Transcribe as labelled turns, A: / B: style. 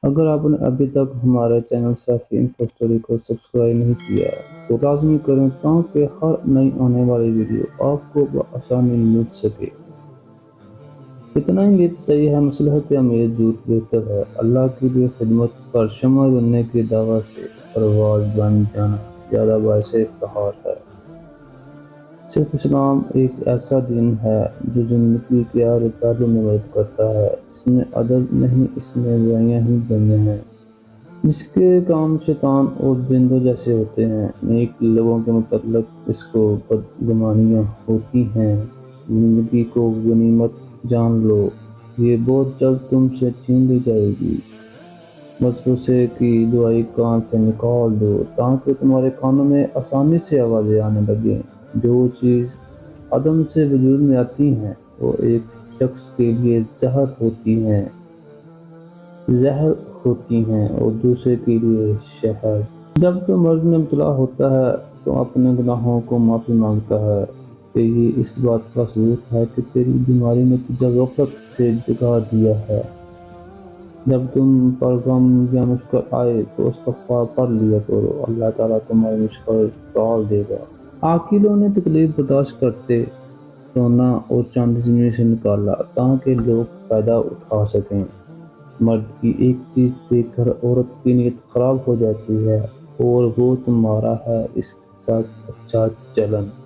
A: اگر آپ نے ابھی تک ہمارے چینل سیفی انفو اسٹوری کو سبسکرائب نہیں کیا تو لازمی کریں تاکہ ہر نئی آنے والی ویڈیو آپ کو بآسانی مل سکے۔ اتنا ہی یہ صحیح ہے، مصلحت امید جھوٹ بہتر ہے، اللہ کے لیے خدمت پر شمع بننے کے دعویٰ سے پرواز بن جانا زیادہ باعث افتخار ہے۔ صرف اسلام ایک ایسا دین ہے جو زندگی کے ہر پہلو میں مدد کرتا ہے، اس میں عدل نہیں، اس میں برائیاں ہی بڑھیاں ہیں، جس کے کام شیطان اور زندوں جیسے ہوتے ہیں، نیک لوگوں کے متعلق اس کو بدگمانیاں ہوتی ہیں۔ زندگی کو غنیمت جان لو، یہ بہت جلد تم سے چھین لی جائے گی۔ وسوسے کی دعائی کان سے نکال دو تاکہ تمہارے کانوں میں آسانی سے آوازیں آنے لگیں۔ جو چیز عدم سے وجود میں آتی ہیں وہ ایک شخص کے لیے زہر ہوتی ہیں اور دوسرے کے لیے شہد۔ جب تو مرض میں مبتلا ہوتا ہے تو اپنے گناہوں کو معافی مانگتا ہے کہ یہ اس بات کا ثبوت ہے کہ تیری بیماری نے تجھے غفلت سے جگا دیا ہے۔ جب تم پر غم یا مشکل آئے تو استغفار پڑھ لیا کرو، اللہ تعالیٰ تمہاری مشکل ٹال دے گا۔ عاقلوں نے تکلیف برداشت کرتے سونا اور چاندی زمین سے نکالا تاکہ لوگ فائدہ اٹھا سکیں۔ مرد کی ایک چیز دیکھ کر عورت کی نیت خراب ہو جاتی ہے اور وہ تمہارا ہے اس کے ساتھ اچھا چلن۔